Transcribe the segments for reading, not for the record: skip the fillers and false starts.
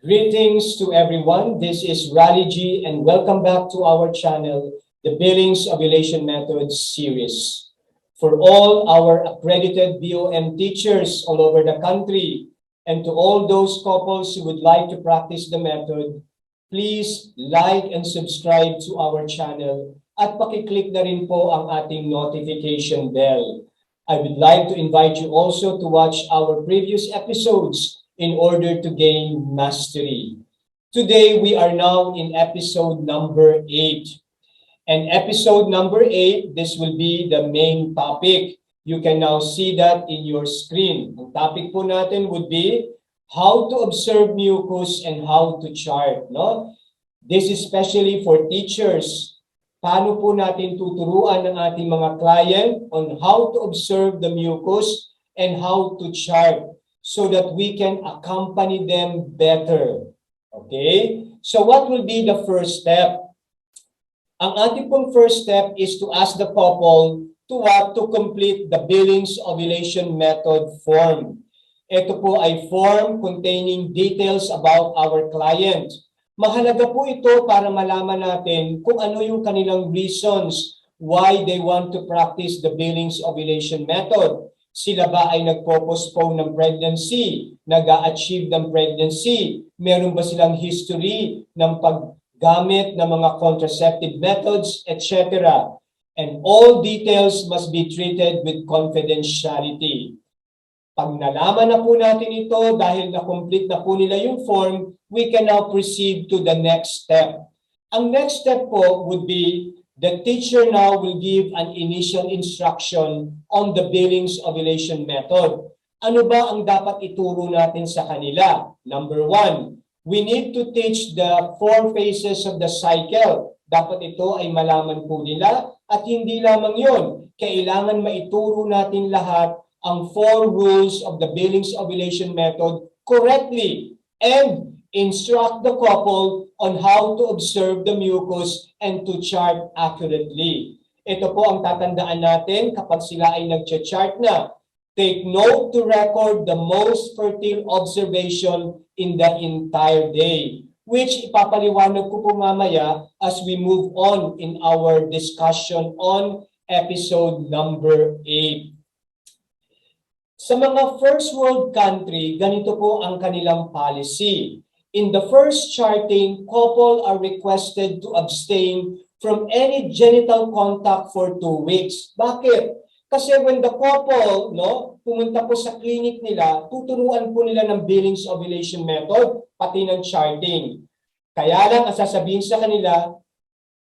Greetings to everyone. This is Rally G and welcome back to our channel, the Billings Ovulation Method series. For all our accredited BOM teachers all over the country and to all those couples who would like to practice the method, please like and subscribe to our channel at pakiclick na rin po ang ating notification bell. I would like to invite you also to watch our previous episodes in order to gain mastery. Today, we are now in episode number 8. And episode number 8, this will be the main topic. You can now see that in your screen. Ang topic po natin would be how to observe mucus and how to chart. No? This is especially for teachers. Paano po natin tuturuan ng ating mga client on how to observe the mucus and how to chart so that we can accompany them better. Okay? So what will be the first step? Ang ating pong first step is to ask the couple to complete the Billings Ovulation Method form. Ito po ay form containing details about our client. Mahalaga po ito para malaman natin kung ano yung kanilang reasons why they want to practice the Billings Ovulation Method. Sila ba ay nagpo-postpone ng pregnancy, nag-a-achieve ng pregnancy, meron ba silang history ng paggamit ng mga contraceptive methods, etc. And all details must be treated with confidentiality. Pag nalaman na po natin ito, dahil na-complete na po nila yung form, we can now proceed to the next step. Ang next step po would be the teacher now will give an initial instruction on the Billings Ovulation Method. Ano ba ang dapat ituro natin sa kanila? Number 1, we need to teach the 4 phases of the cycle. Dapat ito ay malaman po nila at hindi lamang yun. Kailangan maituro natin lahat ang 4 rules of the Billings Ovulation Method correctly and instruct the couple on how to observe the mucus and to chart accurately. Ito po ang tatandaan natin kapag sila ay nag-chart na. Take note to record the most fertile observation in the entire day, which ipapaliwanag ko po mamaya as we move on in our discussion on episode number 8. Sa mga first world country, ganito po ang kanilang policy. In the first charting, couple are requested to abstain from any genital contact for 2 weeks. Bakit? Kasi when the couple pumunta po sa clinic nila, tuturuan po nila ng Billings Ovulation Method, pati ng charting. Kaya lang, ang sasabihin sa kanila,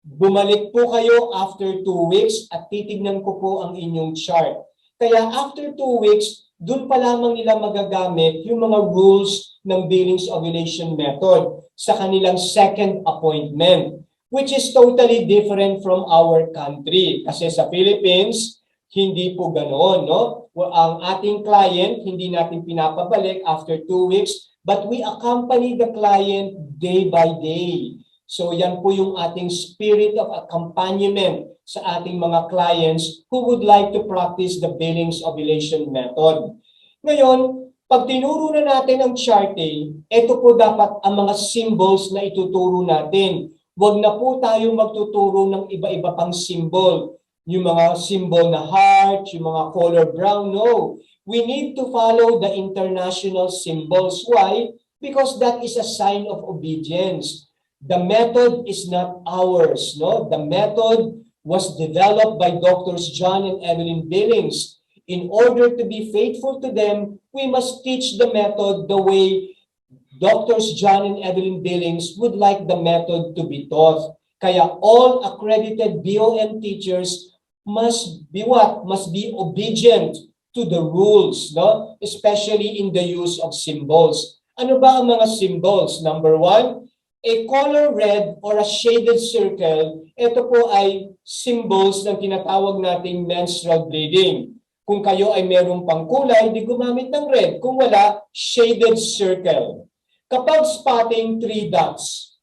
bumalik po kayo after 2 weeks at titignan ko po ang inyong chart. Kaya after 2 weeks, doon pa lamang nila magagamit yung mga rules ng Billings Ovulation Method sa kanilang second appointment, which is totally different from our country. Kasi sa Philippines, hindi po ganoon, no? Ang ating client, hindi natin pinapabalik after 2 weeks, but we accompany the client day by day. So yan po yung ating spirit of accompaniment sa ating mga clients who would like to practice the Billings Ovulation Method. Ngayon, pag tinuro na natin ang charting, ito po dapat ang mga symbols na ituturo natin. Huwag na po tayo magtuturo ng iba-iba pang symbol. Yung mga symbol na heart, yung mga color brown, no. We need to follow the international symbols. Why? Because that is a sign of obedience. The method is not ours, no. The method was developed by Drs. John and Evelyn Billings. In order to be faithful to them, we must teach the method the way Drs. John and Evelyn Billings would like the method to be taught. Kaya all accredited BOM teachers must be what? Must be obedient to the rules, no? Especially in the use of symbols. Ano ba ang mga symbols? Number 1, a color red or a shaded circle, ito po ay symbols ng tinatawag nating menstrual bleeding. Kung kayo ay merong pangkulay, di gumamit ng red. Kung wala, shaded circle. Kapag spotting, 3 dots.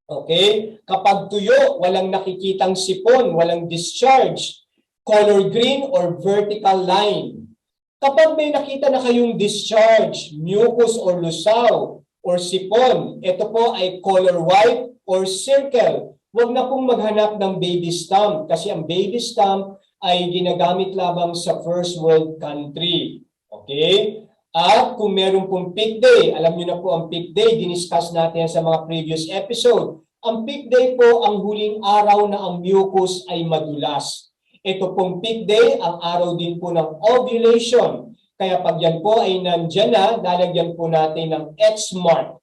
Okay? Kapag tuyo, walang nakikitang sipon, walang discharge. Color green or vertical line. Kapag may nakita na kayong discharge, mucus or lusaw, or sipon. Ito po ay color white or circle. Huwag na pong maghanap ng baby stamp kasi ang baby stamp ay ginagamit lamang sa first world country. Okay? At kung meron pong peak day, alam niyo na po ang peak day, diniscuss natin sa mga previous episode. Ang peak day po ang huling araw na ang mucus ay madulas. Ito pong peak day, ang araw din po ng ovulation. Kaya pag yan po ay nandyan na, lalagyan po natin ng X mark.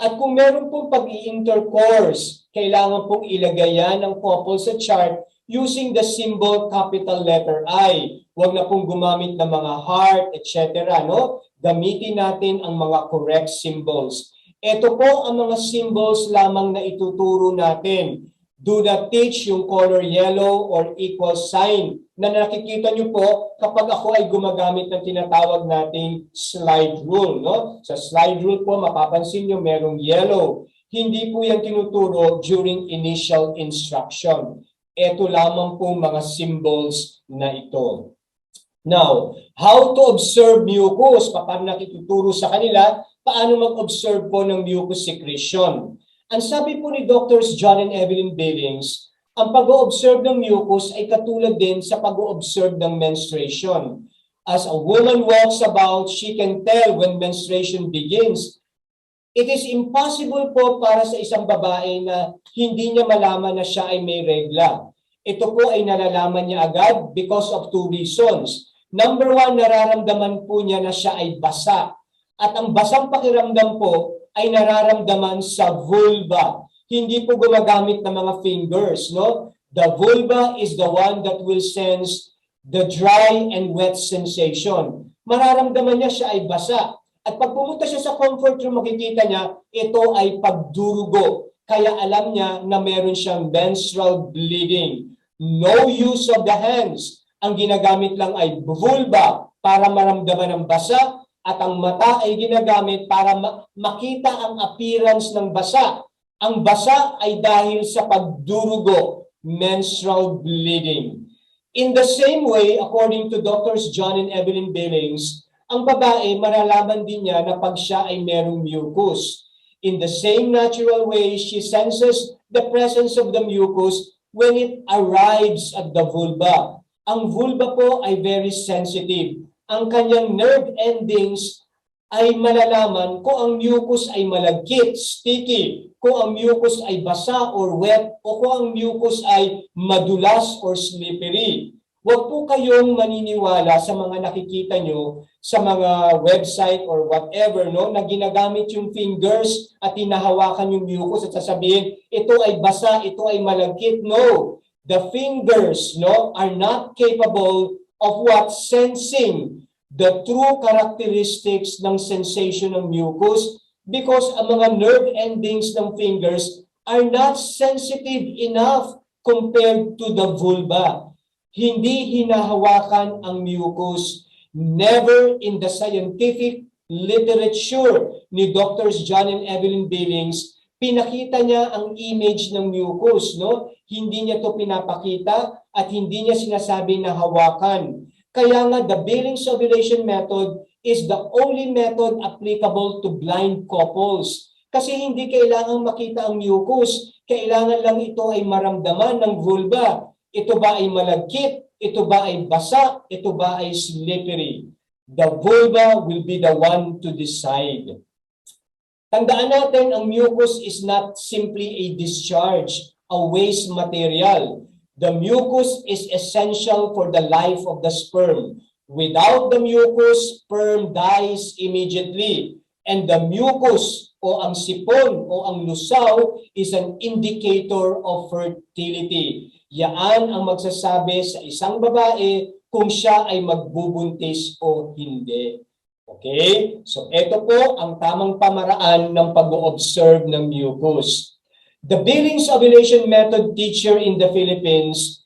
At kung meron pong pag-i-intercourse, kailangan pong ilagay yan ng couple sa chart using the symbol capital letter I. Huwag na pong gumamit ng mga heart, etc. No? Gamitin natin ang mga correct symbols. Ito po ang mga symbols lamang na ituturo natin. Do not teach yung color yellow or equal sign na nakikita nyo po kapag ako ay gumagamit ng tinatawag nating slide rule. No? Sa slide rule po, mapapansin nyo merong yellow. Hindi po yan tinuturo during initial instruction. Ito lamang po mga symbols na ito. Now, how to observe mucus? Paano nakituturo sa kanila? Paano mag-observe po ng mucus secretion? Ang sabi po ni Drs. John and Evelyn Billings, ang pag-o-observe ng mucus ay katulad din sa pag-o-observe ng menstruation. As a woman walks about, she can tell when menstruation begins. It is impossible po para sa isang babae na hindi niya malaman na siya ay may regla. Ito po ay nalalaman niya agad because of two reasons. Number one, nararamdaman po niya na siya ay basa. At ang basang pakiramdam po ay nararamdaman sa vulva. Hindi po gumagamit ng mga fingers, no? The vulva is the one that will sense the dry and wet sensation. Mararamdaman niya siya ay basa. At pag pumunta siya sa comfort room, makikita niya, ito ay pagdurugo. Kaya alam niya na meron siyang menstrual bleeding. No use of the hands. Ang ginagamit lang ay vulva para maramdaman ng basa at ang mata ay ginagamit para makita ang appearance ng basa. Ang basa ay dahil sa pagdurugo, menstrual bleeding. In the same way, according to Drs. John and Evelyn Billings, ang babae maralaman din niya na pag siya ay merong mucus. In the same natural way, she senses the presence of the mucus when it arrives at the vulva. Ang vulva po ay very sensitive. Ang kanyang nerve endings ay malalaman kung ang mucus ay malagkit, sticky, kung ang mucus ay basa or wet, o kung ang mucus ay madulas or slippery. Huwag po kayong maniniwala sa mga nakikita nyo sa mga website or whatever, no, na ginagamit yung fingers at hinahawakan yung mucus at sasabihin, ito ay basa, ito ay malagkit. No, the fingers, no, are not capable of what? Sensing the true characteristics ng sensation ng mucus because ang mga nerve endings ng fingers are not sensitive enough compared to the vulva. Hindi hinahawakan ang mucus. Never in the scientific literature ni Drs. John and Evelyn Billings, pinakita niya ang image ng mucus, no? Hindi niya to pinapakita at hindi niya sinasabi na hawakan. Kaya nga, the Billings Ovulation Method is the only method applicable to blind couples. Kasi hindi kailangang makita ang mucus. Kailangan lang ito ay maramdaman ng vulva. Ito ba ay malagkit? Ito ba ay basa? Ito ba ay slippery? The vulva will be the one to decide. Tandaan natin, ang mucus is not simply a discharge, a waste material. The mucus is essential for the life of the sperm. Without the mucus, sperm dies immediately. And the mucus o ang sipon o ang lusaw is an indicator of fertility. Yaan ang magsasabi sa isang babae kung siya ay magbubuntis o hindi. Okay? So ito po ang tamang pamaraan ng pag-o-observe ng mucus. The Billings Ovulation Method teacher in the Philippines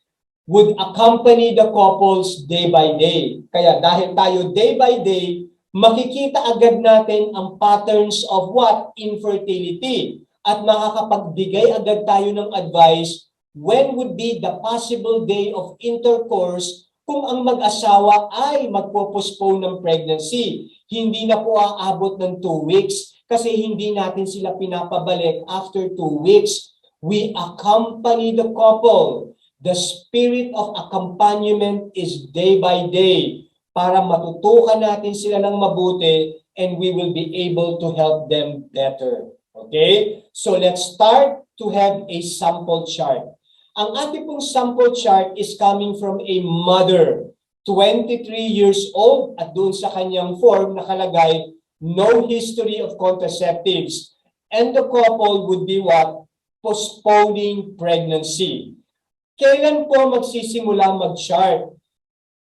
would accompany the couples day by day. Kaya dahil tayo day by day, makikita agad natin ang patterns of what? Infertility. At makakapagbigay agad tayo ng advice when would be the possible day of intercourse kung ang mag-asawa ay magpo-postpone ng pregnancy. Hindi na po aabot ng 2 weeks. kasi hindi natin sila pinapabalik after 2 weeks. We accompany the couple. The spirit of accompaniment is day by day para matutukan natin sila ng mabuti and we will be able to help them better. Okay? So let's start to have a sample chart. Ang ating pong sample chart is coming from a mother, 23 years old, at doon sa kanyang form nakalagay, no history of contraceptives. And the couple would be what? Postponing pregnancy. Kailan po magsisimula mag-chart?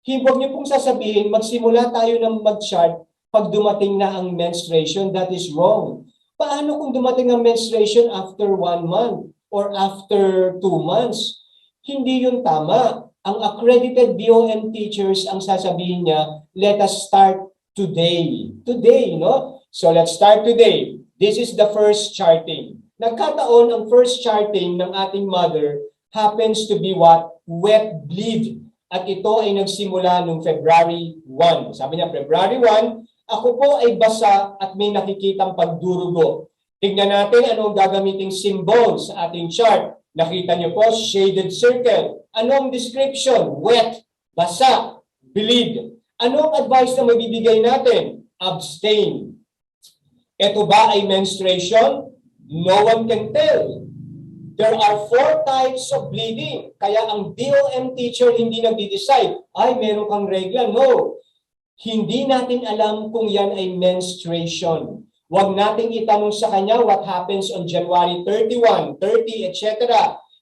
Huwag niyo pong sasabihin, magsimula tayo ng mag-chart pag dumating na ang menstruation. That is wrong. Paano kung dumating ang menstruation after 1 month or after 2 months? Hindi yun tama. Ang accredited BOM teachers, ang sasabihin niya, let us start today. Today, no? So let's start today. This is the first charting. Nagkataon ang first charting ng ating mother happens to be what? Wet bleed. At ito ay nagsimula noong February 1. Sabi niya, February 1, ako po ay basa at may nakikitang pagdurugo. Tignan natin anong gagamiting symbol sa ating chart. Nakita niyo po, shaded circle. Anong description? Wet, basa, bleed. Anong advice na mabibigay natin? Abstain. Ito ba ay menstruation? No one can tell. There are 4 types of bleeding. Kaya ang BOM teacher hindi nagde-decide, ay meron kang regla. No. Hindi natin alam kung yan ay menstruation. Huwag nating itanong sa kanya what happens on January 31, 30, etc.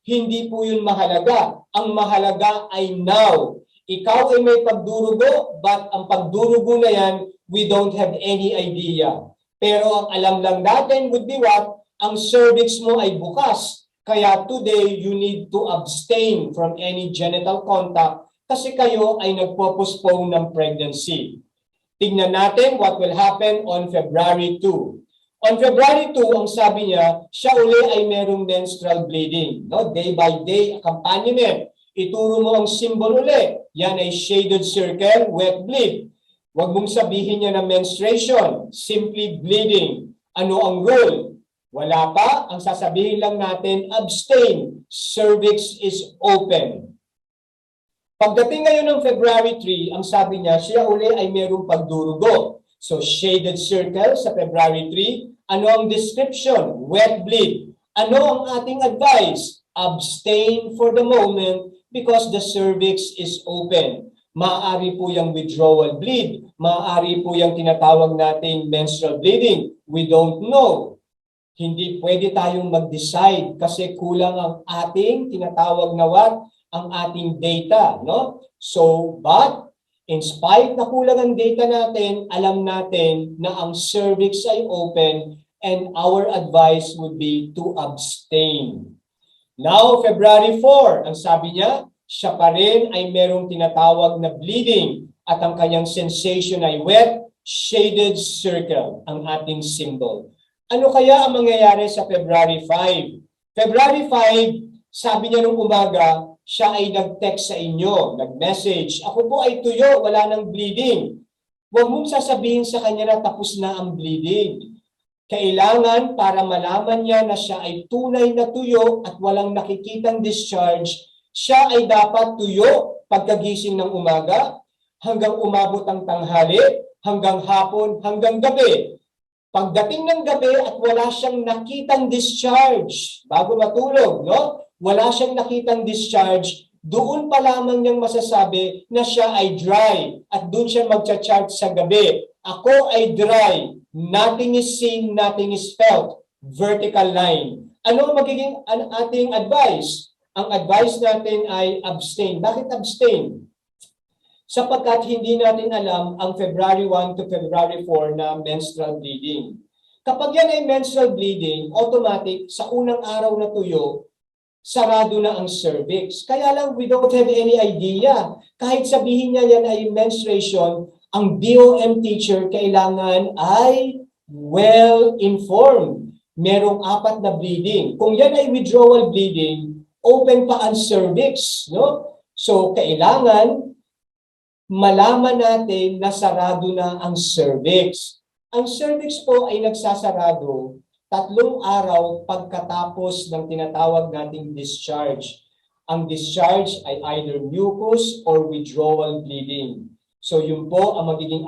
Hindi po yun mahalaga. Ang mahalaga ay now. Ikaw ay may pagdurugo, but ang pagdurugo na yan, we don't have any idea. Pero ang alam lang natin would be what? Ang cervix mo ay bukas. Kaya today, you need to abstain from any genital contact kasi kayo ay nagpo-postpone ng pregnancy. Tingnan natin what will happen on February 2. On February 2, ang sabi niya, siya uli ay merong menstrual bleeding. No? Day by day accompaniment. Ituro mo ang symbol uli. Yan ay shaded circle, wet bleed. Huwag mong sabihin niya na menstruation, simply bleeding. Ano ang rule? Wala pa, ang sasabihin lang natin, abstain, cervix is open. Pagdating ngayon ng February 3, ang sabi niya, siya uli ay mayroong pagdurugo. So, shaded circle sa February 3. Ano ang description? Wet bleed. Ano ang ating advice? Abstain for the moment because the cervix is open. Maaari po yung withdrawal bleed. Maaari po yung tinatawag nating menstrual bleeding. We don't know. Hindi pwede tayong mag-decide kasi kulang ang ating tinatawag na what? Ang ating data, no? So, but in spite na kulang ang data natin, alam natin na ang cervix ay open and our advice would be to abstain. Now, February 4, ang sabi niya, siya pa rin ay merong tinatawag na bleeding at ang kanyang sensation ay wet, shaded circle, ang ating symbol. Ano kaya ang mangyayari sa February 5? February 5, sabi niya nung umaga, siya ay nag-text sa inyo, nag-message. Ako po ay tuyo, wala nang bleeding. Huwag mong sasabihin sa kanya na tapos na ang bleeding. Kailangan para malaman niya na siya ay tunay na tuyo at walang nakikitang discharge, siya ay dapat tuyo pagkagising ng umaga, hanggang umabot ang tanghali, hanggang hapon, hanggang gabi. Pagdating ng gabi at wala siyang nakitang discharge, bago matulog, no? Wala siyang nakitang discharge, doon pa lamang niyang masasabi na siya ay dry at doon siya magcha-chart sa gabi. Ako ay dry, nothing is seen, nothing is felt. Vertical line. Ano magiging ating advice? Ang advice natin ay abstain. Bakit abstain? Sapagkat hindi natin alam ang February 1 to February 4 na menstrual bleeding. Kapag yan ay menstrual bleeding, automatic, sa unang araw na tuyo, sarado na ang cervix. Kaya lang, we don't have any idea. Kahit sabihin niya yan ay menstruation, ang BOM teacher kailangan ay well-informed. Merong 4 na bleeding. Kung yan ay withdrawal bleeding, open pa ang cervix. No? So, kailangan malaman natin na sarado na ang cervix. Ang cervix po ay nagsasarado 3 araw pagkatapos ng tinatawag nating discharge. Ang discharge ay either mucus or withdrawal bleeding. So yun po ang magiging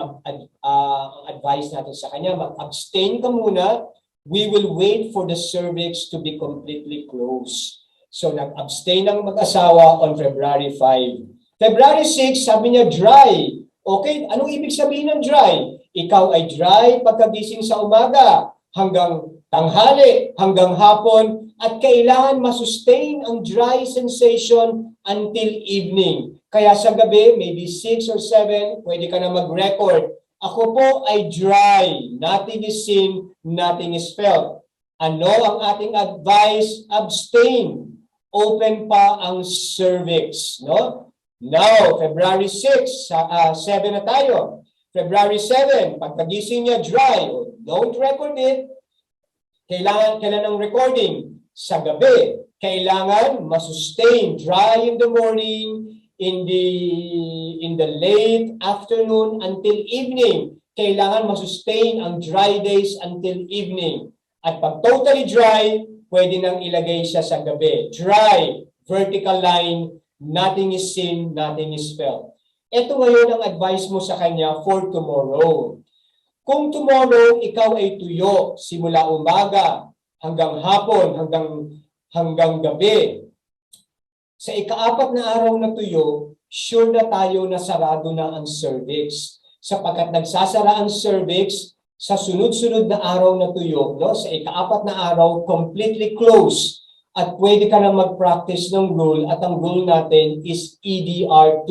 advice natin sa kanya. Mag-abstain ka muna. We will wait for the cervix to be completely closed. So nag-abstain ang mag-asawa on February 5. February 6, sabi niya dry. Okay, anong ibig sabihin ng dry? Ikaw ay dry pagkagising sa umaga hanggang tanghali, hanggang hapon, at kailangan masustain ang dry sensation until evening. Kaya sa gabi, maybe 6 or 7, pwede ka na mag-record. Ako po ay dry. Nothing is seen, nothing is felt. Ano ang ating advice? Abstain. Open pa ang cervix. No? Now, February 6, 7 na tayo. February 7, pagkagising niya dry. Don't record it. Kailan ng recording? Sa gabi. Kailangan masustain dry in the morning, in the late afternoon until evening. Kailangan masustain ang dry days until evening. At pag totally dry, pwede nang ilagay siya sa gabi. Dry, vertical line, nothing is seen, nothing is felt. Ito ngayon ang advice mo sa kanya for tomorrow. Kung tomorrow ikaw ay tuyo simula umaga hanggang hapon, hanggang gabi, sa ika-4 na araw na tuyo, sure na tayo na sarado na ang cervix. Sapagkat nagsasara ang cervix sa sunod-sunod na araw na tuyo, no? Sa ika-4 na araw, completely closed. At pwede ka na mag-practice ng rule, at ang rule natin is EDR2,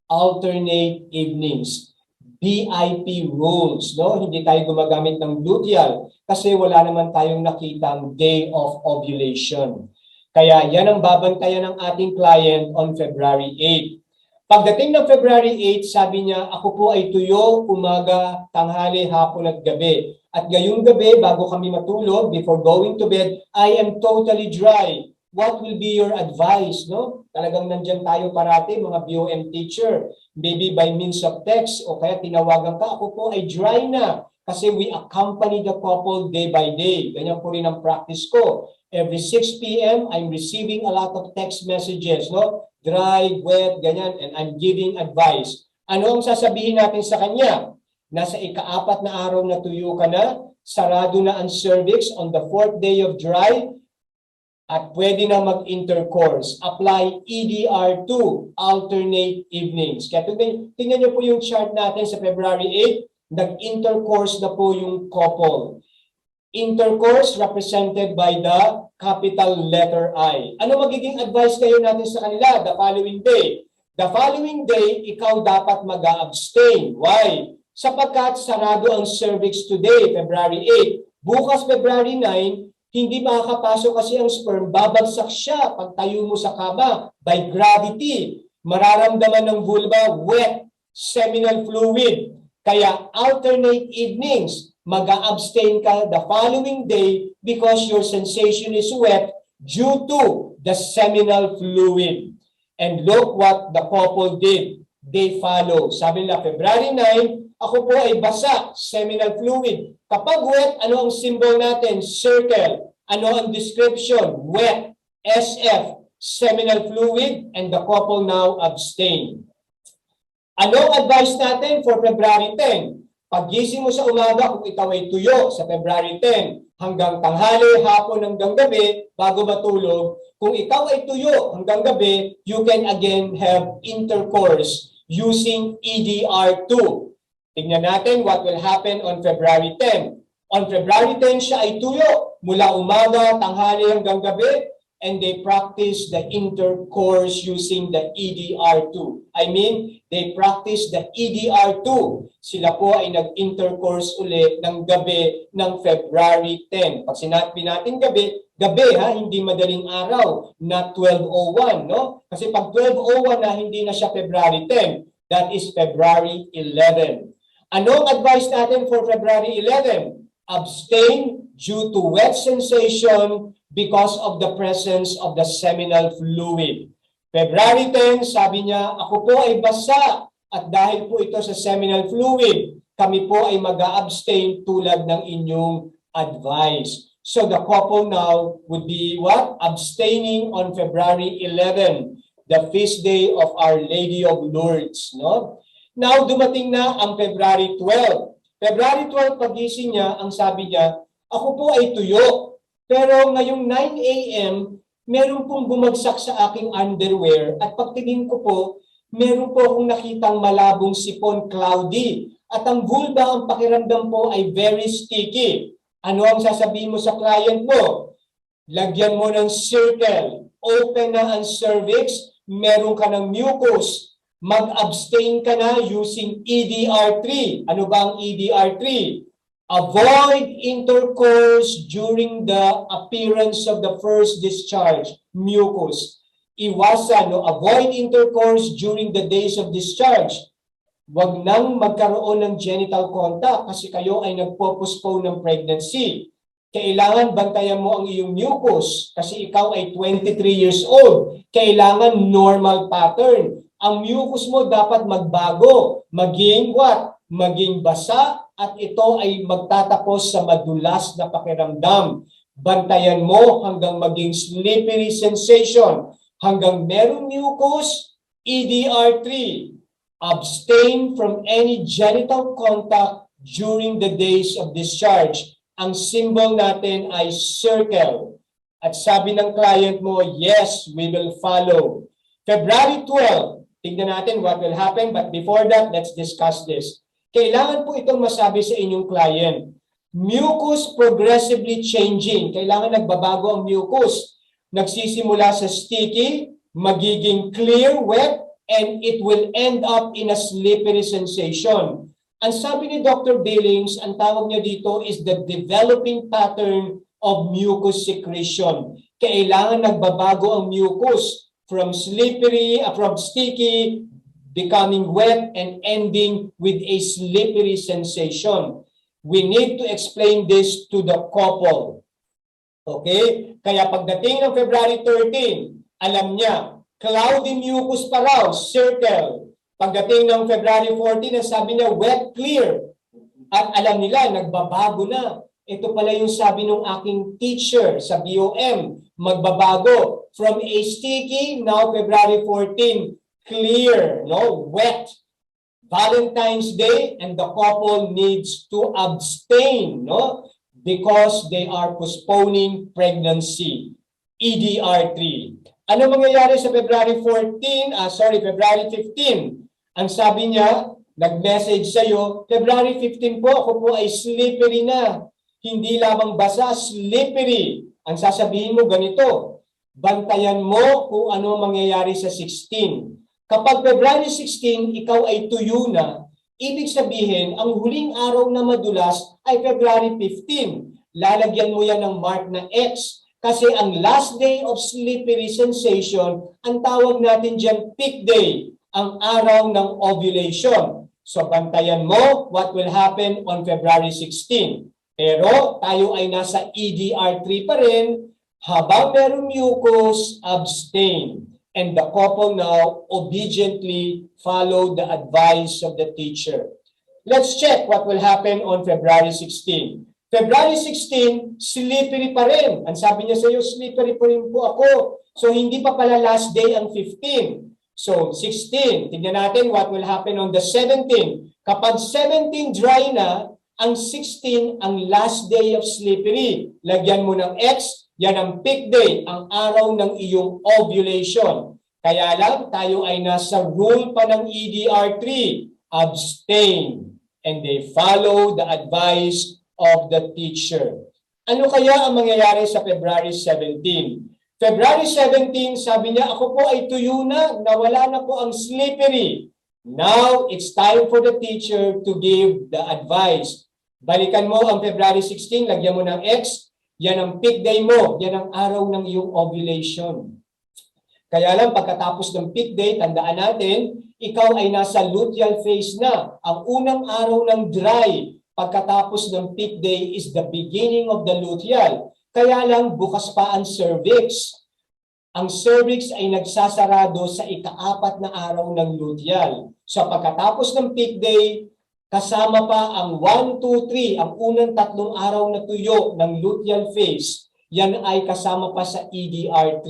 alternate evenings. BIP rules, no? Hindi tayo gumagamit ng luteal kasi wala naman tayong nakitang day of ovulation. Kaya yan ang babantayan ng ating client on February 8. Pagdating ng February 8, sabi niya, ako po ay tuyo, umaga, tanghali, hapon at gabi. At ngayong gabi, bago kami matulog, before going to bed, I am totally dry. What will be your advice, no? Talagang nandyan tayo parati, mga BOM teacher. Maybe by means of text o kaya tinawagan ka, ako po ay dry na. Kasi we accompany the couple day by day. Ganyan po rin ang practice ko. Every 6 p.m., I'm receiving a lot of text messages, no? Dry, wet, ganyan, and I'm giving advice. Ano ang sasabihin natin sa kanya? Nasa ika-4 na araw na tuyo ka na, sarado na ang cervix on the 4th day of dry, at pwede na mag-intercourse. Apply EDR2, alternate evenings. Kaya tingnan niyo po yung chart natin sa February 8, nag-intercourse na po yung couple. Intercourse represented by the capital letter I. Ano magiging advice kayo natin sa kanila the following day? The following day, ikaw dapat mag-abstain. Why? Sapagkat sarado ang cervix today, February 8. Bukas, February 9, hindi makakapasok kasi ang sperm, babagsak siya pag tayo mo sa kama by gravity. Mararamdaman ng vulva wet, seminal fluid. Kaya alternate evenings, mag-abstain ka the following day because your sensation is wet due to the seminal fluid. And look what the couple did. They follow. Sabi nila, February 9, ako po ay basa, seminal fluid. Kapag wet, ano ang symbol natin? Circle. Ano ang description? Wet, SF, seminal fluid, and the couple now abstain. Ano ang advice natin for February 10? Paggising mo sa umaga, kung ikaw ay tuyo sa February 10, hanggang tanghali, hapon, hanggang gabi, bago matulog, kung ikaw ay tuyo hanggang gabi, you can again have intercourse using EDR2. Tingnan natin what will happen on February 10. On February 10, siya ay tuyo mula umaga, tanghali hanggang gabi, and they practice the intercourse using the EDR2. I mean, they practice the EDR2. Sila po ay nag-intercourse ulit ng gabi ng February 10. Pag sinabi natin gabi, gabi ha, hindi madaling araw, not 12:01, no? Kasi pag 12:01 na, hindi na siya February 10. That is February 11. Anong advice natin for February 11? Abstain due to wet sensation because of the presence of the seminal fluid. February 10, sabi niya, ako po ay basa at dahil po ito sa seminal fluid. kami po ay mag-abstain tulad ng inyong advice. So the couple now would be what? Abstaining on February 11, the feast day of Our Lady of Lourdes. No? Now dumating na ang February 12. February 12, pagising niya, ang sabi niya, ako po ay tuyo. Pero ngayong 9 a.m., meron pong bumagsak sa aking underwear at pagtingin ko po, meron po akong nakitang malabong sipon, cloudy. At ang vulva, ang pakiramdam po ay very sticky. Ano ang sasabihin mo sa client mo? Lagyan mo ng circle. Open na ang cervix. Meron ka ng mucus. Mag-abstain ka na using EDR3. Ano ba ang EDR3? Avoid intercourse during the appearance of the first discharge, mucus. Iwasan, no? Avoid intercourse during the days of discharge. Huwag nang magkaroon ng genital contact kasi kayo ay nagpo-postpone ng pregnancy. Kailangan bantayan mo ang iyong mucus kasi ikaw ay 23 years old. Kailangan normal pattern. Ang mucus mo dapat magbago. Maging what? Maging basa at ito ay magtatapos sa madulas na pakiramdam. Bantayan mo hanggang maging slippery sensation. Hanggang merong mucus, EDR3. Abstain from any genital contact during the days of discharge. Ang symbol natin ay circle. At sabi ng client mo, yes, we will follow. February 12, tignan natin what will happen. But before that, let's discuss this. Kailangan po itong masabi sa inyong client. Mucus progressively changing. Kailangan nagbabago ang mucus. Nagsisimula sa sticky, magiging clear, wet, and it will end up in a slippery sensation. Ang sabi ni Dr. Billings, ang tawag niya dito is the developing pattern of mucus secretion. Kailangan nagbabago ang mucus from slippery, from sticky, becoming wet, and ending with a slippery sensation. We need to explain this to the couple. Okay? Kaya pagdating ng February 13, alam niya, cloudy mucus pa raw, circle. Pagdating ng February 14, sabi niya, wet, clear. At alam nila, nagbabago na. Ito pala yung sabi ng aking teacher sa BOM, magbabago. From a sticky, now February 14, clear, no, wet. Valentine's Day, and the couple needs to abstain, no, because they are postponing pregnancy. EDR3. Ano mangyayari sa February 15? Ang sabi niya, nag-message sa'yo, February 15 po, ako po ay slippery na. Hindi lamang basa, slippery. Ang sasabihin mo ganito, bantayan mo kung ano mangyayari sa 16. Kapag February 16, ikaw ay tuyo na, ibig sabihin, ang huling araw na madulas ay February 15. Lalagyan mo yan ng mark na X. Kasi ang last day of slippery sensation, ang tawag natin dyan peak day, ang araw ng ovulation. So bantayan mo what will happen on February 16. Pero tayo ay nasa EDR3 pa rin, habang merong mucus, abstain. And the couple now obediently follow the advice of the teacher. Let's check what will happen on February 16. February 16, slippery pa rin. Ang sabi niya sa iyo, slippery pa rin po ako. So hindi pa pala last day ang 15. So 16, tignan natin what will happen on the 17. Kapag 17 dry na, ang 16 ang last day of slippery. Lagyan mo ng X, yan ang peak day, ang araw ng iyong ovulation. Kaya lang, tayo ay nasa rule pa ng EDR3, abstain. And they follow the advice of the teacher. Ano kaya ang mangyayari sa February 17? February 17, sabi niya, ako po ay tuyo na, nawala na po ang slippery. Now, it's time for the teacher to give the advice. Balikan mo ang February 16, lagyan mo ng X, yan ang peak day mo, yan ang araw ng iyong ovulation. Kaya lang, pagkatapos ng peak day, tandaan natin, ikaw ay nasa luteal phase na. Ang unang araw ng dry, pagkatapos ng peak day is the beginning of the luteal. Kaya lang, bukas pa ang cervix. Ang cervix ay nagsasarado sa ika-4 na araw ng luteal. So pagkatapos ng peak day, kasama pa ang 1, 2, 3, ang unang 3 araw na tuyo ng luteal phase, yan ay kasama pa sa EDR3.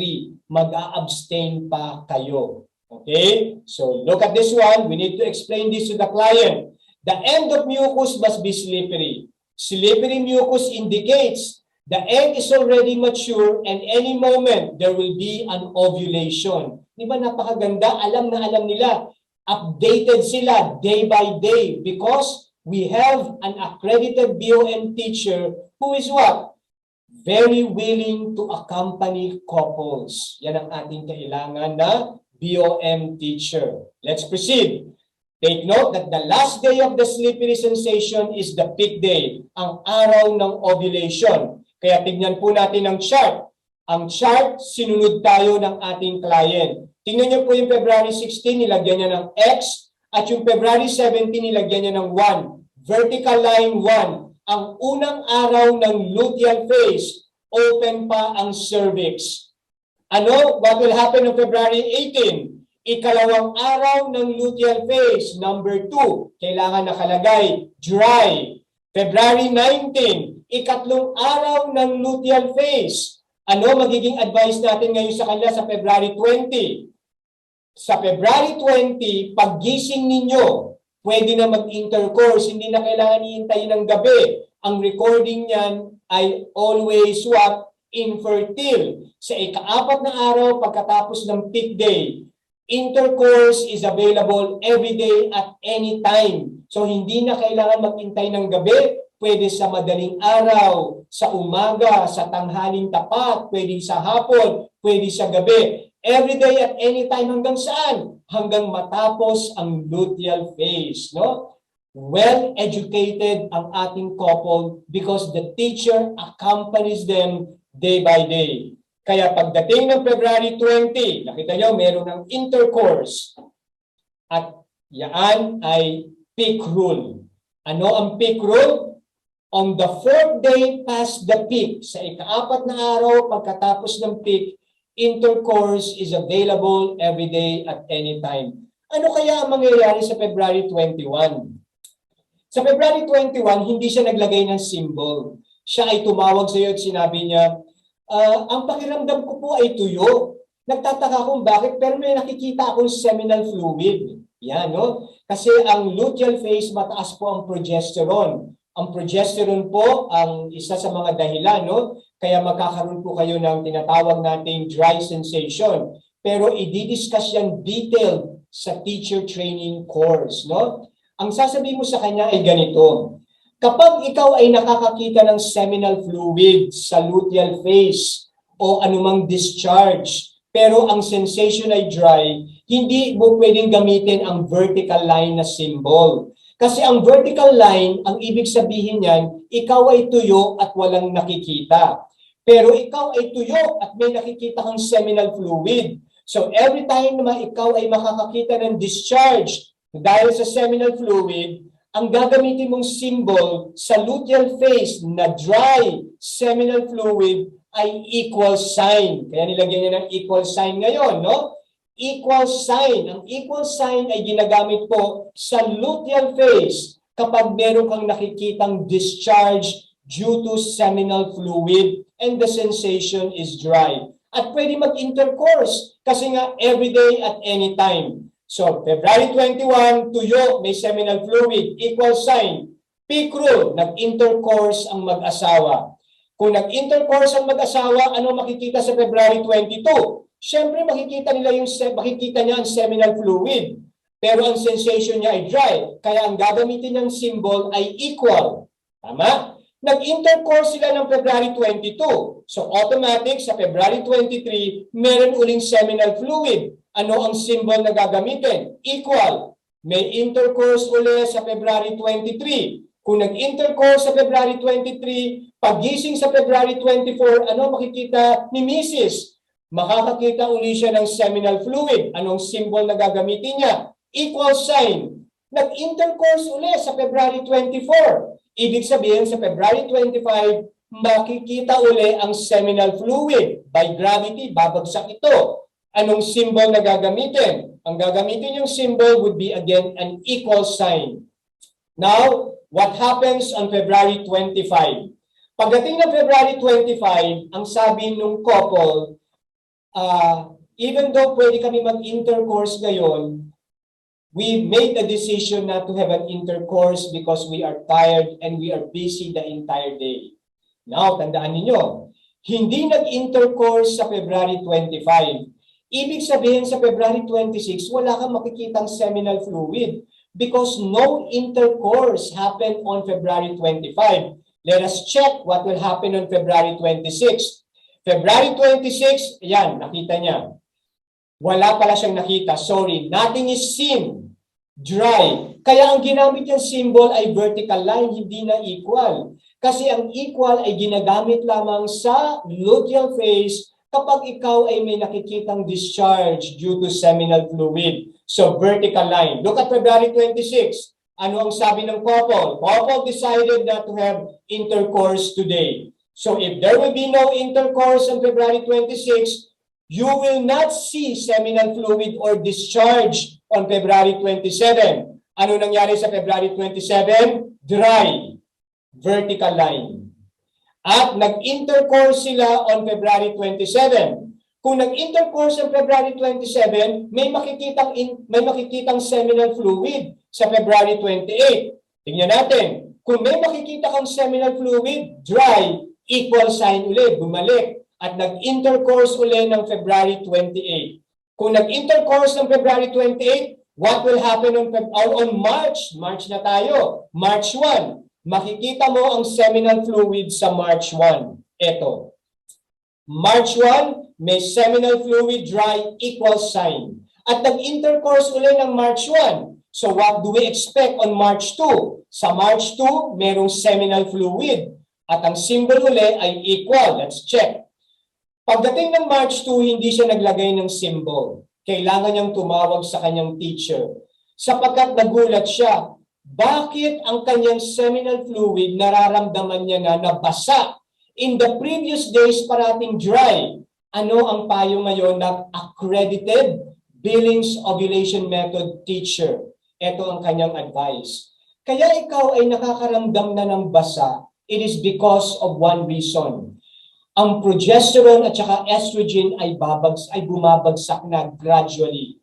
Mag-a-abstain pa kayo. Okay? So look at this one. We need to explain this to the client. The end of mucus must be slippery. Slippery mucus indicates the egg is already mature and any moment there will be an ovulation. Di ba napakaganda? Alam na alam nila. Updated sila day by day because we have an accredited BOM teacher who is what? Very willing to accompany couples. Yan ang ating kailangan na BOM teacher. Let's proceed. Take note that the last day of the slippery sensation is the peak day, ang araw ng ovulation. Kaya tignan po natin ang chart. Ang chart, sinunod tayo ng ating client. Tingnan niyo po yung February 16, nilagyan niya ng X, at yung February 17, nilagyan niya ng 1. Vertical line 1. Ang unang araw ng luteal phase, open pa ang cervix. Ano? What will happen on February 18? Ikalawang araw ng luteal phase, number 2, kailangan nakalagay, dry. February 19, ikatlong araw ng luteal phase. Ano magiging advice natin ngayon sa kanila sa February 20? Sa February 20, paggising ninyo, pwede na mag-intercourse, hindi na kailangan ihintayin ng gabi. Ang recording niyan ay always what? Infertile. Sa ika-4 na araw pagkatapos ng peak day, intercourse is available every day at any time. So hindi na kailangan maghintay ng gabi, pwede sa madaling araw, sa umaga, sa tanghaling tapat, pwede sa hapon, pwede sa gabi. Every day at any time hanggang saan? Hanggang matapos ang luteal phase, no? Well-educated ang ating couple because the teacher accompanies them day by day. Kaya pagdating ng February 20, nakita nyo, meron ng intercourse. At yan ay peak rule. Ano ang peak rule? On the 4th day past the peak, sa ika-4 na araw pagkatapos ng peak, intercourse is available every day at any time. Ano kaya ang mangyayari sa February 21? Sa February 21, hindi siya naglagay ng symbol. Siya ay tumawag sa iyo at sinabi niya, ang pakiramdam ko po ay tuyo. Nagtataka kung bakit, pero may nakikita akong seminal fluid. Yan, no? Kasi ang luteal phase, mataas po ang progesterone. Ang progesterone po ang isa sa mga dahilan, no? Kaya magkakaroon po kayo ng tinatawag nating dry sensation. Pero i-discuss yan detailed sa teacher training course, no? Ang sasabihin mo sa kanya ay ganito. Kapag ikaw ay nakakakita ng seminal fluid sa luteal phase o anumang discharge, pero ang sensation ay dry, hindi mo pwedeng gamitin ang vertical line na symbol. Kasi ang vertical line, ang ibig sabihin niyan, ikaw ay tuyo at walang nakikita. Pero ikaw ay tuyo at may nakikita kang seminal fluid. So every time na ikaw ay makakakita ng discharge dahil sa seminal fluid, ang gagamitin mong symbol sa luteal phase na dry seminal fluid ay equal sign. Kaya nilagyan niya ng equal sign ngayon, no? Equal sign. Ang equal sign ay ginagamit po sa luteal phase kapag meron kang nakikitang discharge due to seminal fluid and the sensation is dry. At pwede mag-intercourse kasi nga every day at any time. So, February 21, tuyo, may seminal fluid, equal sign. Peak rule, nag-intercourse ang mag-asawa. Kung nag-intercourse ang mag-asawa, ano makikita sa February 22? Siyempre, makikita niya ang seminal fluid. Pero ang sensation niya ay dry. Kaya ang gagamitin niyang symbol ay equal. Tama? Nag-intercourse sila ng February 22. So automatic sa February 23, meron uling seminal fluid. Ano ang symbol na gagamitin? Equal. May intercourse ulit sa February 23. Kung nag-intercourse sa February 23, pagising sa February 24, ano makikita ni Mrs.? Makakakita uli siya ng seminal fluid. Anong symbol na gagamitin niya? Equal sign. Nag-intercourse ulit sa February 24. Ibig sabihin sa February 25, makikita uli ang seminal fluid. By gravity, babagsak ito. Anong symbol na gagamitin? Ang gagamitin yung symbol would be again an equal sign. Now, what happens on February 25? Pagdating ng February 25, ang sabi nung couple, even though pwede kami mag-intercourse ngayon, we made a decision not to have an intercourse because we are tired and we are busy the entire day. Now, tandaan ninyo, hindi nag-intercourse sa February 25. Ibig sabihin sa February 26, wala kang makikitang seminal fluid because no intercourse happened on February 25. Let us check what will happen on February 26. February 26, yan, nakita niya. Wala pala siyang nakita. Sorry, nothing is seen. Dry. Kaya ang ginamit niyang symbol ay vertical line, hindi na equal. Kasi ang equal ay ginagamit lamang sa luteal phase kapag ikaw ay may nakikitang discharge due to seminal fluid. So, vertical line. Look at February 26. Ano ang sabi ng couple? Couple decided not to have intercourse today. So, if there will be no intercourse on February 26, you will not see seminal fluid or discharge on February 27. Ano nangyari sa February 27? Dry. Vertical line. At nag-intercourse sila on February 27. Kung nag-intercourse on February 27, may makikitang seminal fluid sa February 28. Tingnan natin. Kung may makikita kang seminal fluid, dry, equal sign ulit, bumalik. At nag-intercourse ulit ng February 28. Kung nag-intercourse ng February 28, what will happen on March? March na tayo. March 1. Makikita mo ang seminal fluid sa March 1. Ito. March 1, may seminal fluid dry equal sign. At nag-intercourse ulit ng March 1. So what do we expect on March 2? Sa March 2, merong seminal fluid. At ang symbol ulit ay equal. Let's check. Pagdating ng March 2, hindi siya naglagay ng symbol. Kailangan niyang tumawag sa kanyang teacher. Sapagkat nagulat siya. Bakit ang kanyang seminal fluid nararamdaman niya na nabasa? In the previous days, parating dry. Ano ang payo ngayon ng Accredited Billings Ovulation Method teacher? Ito ang kanyang advice. Kaya ikaw ay nakakaramdam na ng basa, it is because of one reason. Ang progesterone at saka estrogen ay bumabagsak na gradually.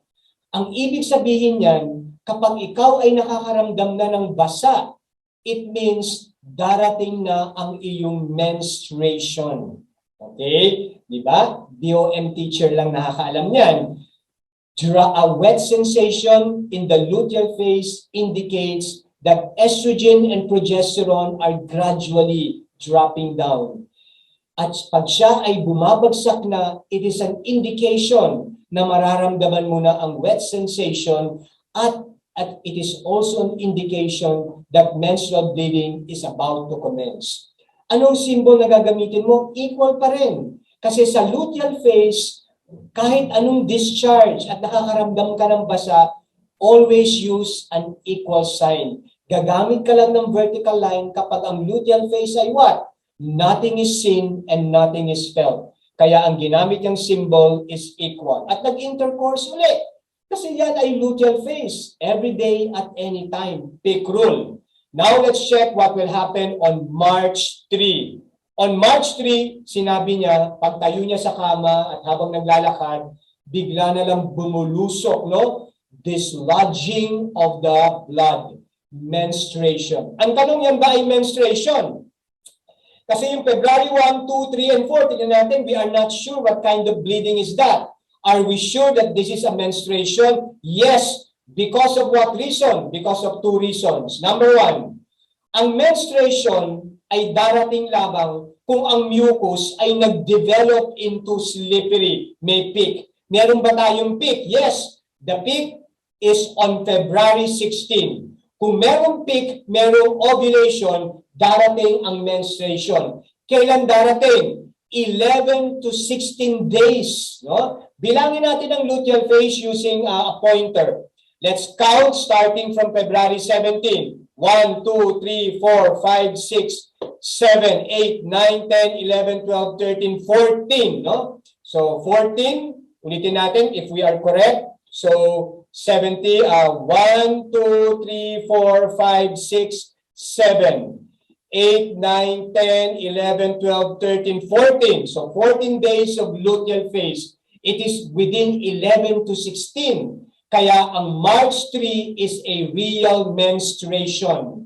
Ang ibig sabihin niyan, kapag ikaw ay nakakaramdam na ng basa, it means darating na ang iyong menstruation. Okay? Di ba? BOM teacher lang nakakaalam niyan. A wet sensation in the luteal phase indicates that estrogen and progesterone are gradually dropping down. At pag siya ay bumabagsak na, it is an indication na mararamdaman mo na ang wet sensation at it is also an indication that menstrual bleeding is about to commence. Anong symbol na gagamitin mo? Equal pa rin. Kasi sa luteal phase, kahit anong discharge at nakakaramdam ka ng basa, always use an equal sign. Gagamit ka lang ng vertical line kapag ang luteal phase ay what? Nothing is seen and nothing is felt. Kaya ang ginamit niyang symbol is equal. At nag-intercourse ulit. Kasi yan ay luteal phase. Every day at any time. Pick rule. Now let's check what will happen on March 3. On March 3, sinabi niya, pagtayo niya sa kama at habang naglalakad, bigla na lang bumulusok, no? Dislodging of the blood. Menstruation. Ang tanong yan ba ay menstruation? Kasi yung February 1, 2, 3, and 4, tingnan natin, we are not sure what kind of bleeding is that. Are we sure that this is a menstruation? Yes. Because of what reason? Because of two reasons. Number one, ang menstruation ay darating lamang kung ang mucus ay nag-develop into slippery. May peak. Meron ba tayong peak? Yes. The peak is on February 16. Kung merong peak, merong ovulation, darating ang menstruation. Kailan darating? 11 to 16 days. No? Bilangin natin ang luteal phase using a pointer. Let's count starting from February 17. 1, 2, 3, 4, 5, 6, 7, 8, 9, 10, 11, 12, 13, 14. No? So 14, ulitin natin if we are correct. So 70, 1, 2, 3, 4, 5, 6, 7, 8, 9, 10, 11, 12, 13, 14. So 14 days of luteal phase. It is within 11 to 16. Kaya ang March 3 is a real menstruation.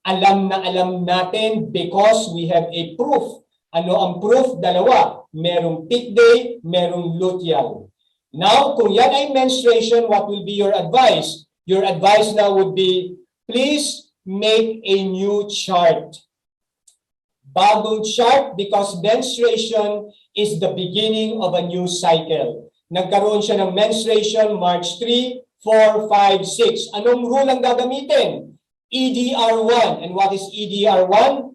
Alam na alam natin because we have a proof. Ano ang proof? Dalawa. Merong peak day, merong luteal. Now, kung yan ay menstruation, what will be your advice? Your advice now would be, please make a new chart. Bagong chart because menstruation is the beginning of a new cycle. Nagkaroon siya ng menstruation March 3, 4, 5, 6. Anong rule ang gagamitin? EDR1. And what is EDR1?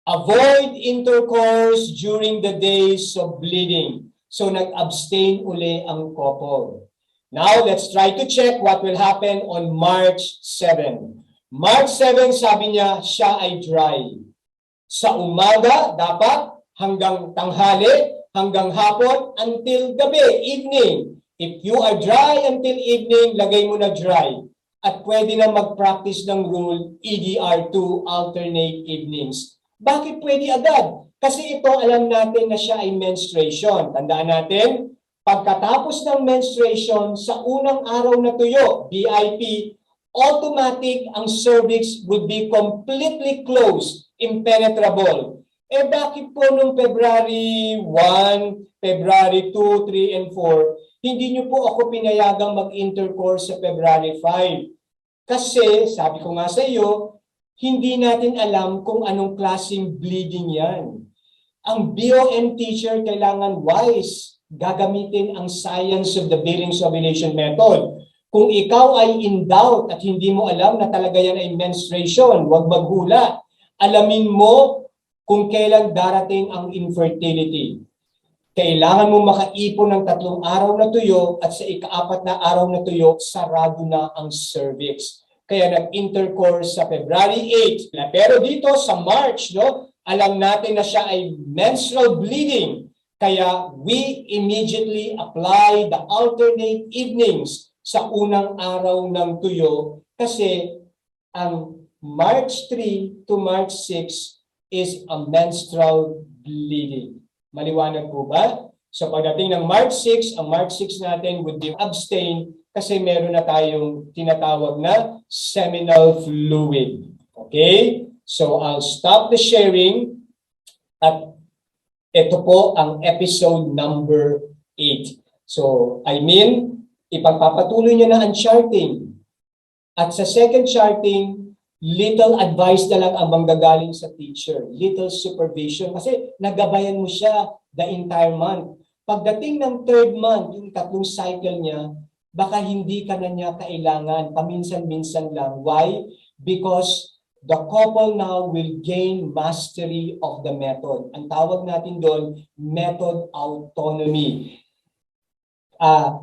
Avoid intercourse during the days of bleeding. So nag-abstain uli ang couple. Now, let's try to check what will happen on March 7. March 7, sabi niya, siya ay dry. Sa umaga, dapat hanggang tanghali, hanggang hapon, until gabi, evening. If you are dry until evening, lagay mo na dry. At pwede na mag-practice ng rule EDR2, alternate evenings. Bakit pwede agad? Kasi ito alam natin na siya ay menstruation. Tandaan natin, pagkatapos ng menstruation, sa unang araw na tuyo, BIP, automatic ang cervix would be completely closed, impenetrable. Eh bakit po nung February 1, February 2, 3, and 4, hindi nyo po ako pinayagang mag-intercourse sa February 5? Kasi, sabi ko nga sa iyo, hindi natin alam kung anong klaseng bleeding yan. Ang BOM teacher kailangan wise, gagamitin ang science of the Billings Ovulation Method. Kung ikaw ay in doubt at hindi mo alam na talaga yan ay menstruation, huwag maghula. Alamin mo kung kailan darating ang infertility. Kailangan mo makaipon ng 3 araw na tuyo at sa ika-4 na araw na tuyo, sarado na ang cervix. Kaya nag-intercourse sa February 8. Pero dito sa March, no, alam natin na siya ay menstrual bleeding. Kaya we immediately apply the alternate evenings sa unang araw ng tuyo kasi ang March 3 to March 6 is a menstrual bleeding. Maliwanag po ba? So pagdating ng March 6, ang March 6 natin would be abstain kasi meron na tayong tinatawag na seminal fluid. Okay? So I'll stop the sharing at ito po ang episode number 8. So I mean, ipagpapatuloy niyo na ang charting. At sa second charting, little advice na lang ang manggagaling sa teacher. Little supervision. Kasi nagabayan mo siya the entire month. Pagdating ng 3rd month, yung 3 cycle niya, baka hindi ka na niya kailangan. Paminsan-minsan lang. Why? Because the couple now will gain mastery of the method. Ang tawag natin doon, method autonomy.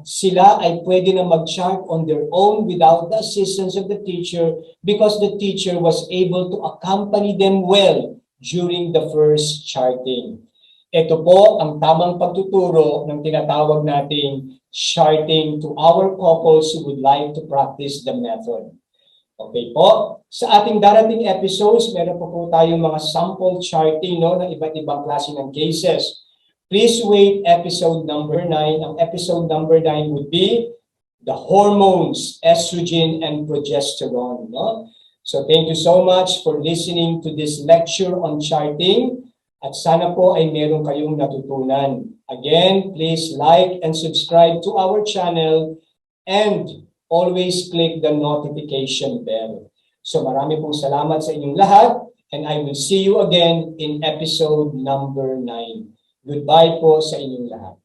Sila ay pwede na mag-chart on their own without the assistance of the teacher because the teacher was able to accompany them well during the first charting. Ito po ang tamang pagtuturo ng tinatawag nating charting to our couples who would like to practice the method. Okay po? Sa ating darating episodes, meron po tayong mga sample charting ng iba't ibang klase ng cases. Please wait episode number 9. Ang episode number 9 would be the hormones, estrogen and progesterone. No? So thank you so much for listening to this lecture on charting. At sana po ay meron kayong natutunan. Again, please like and subscribe to our channel and always click the notification bell. So marami pong salamat sa inyong lahat and I will see you again in episode number 9. Goodbye po sa inyong lahat.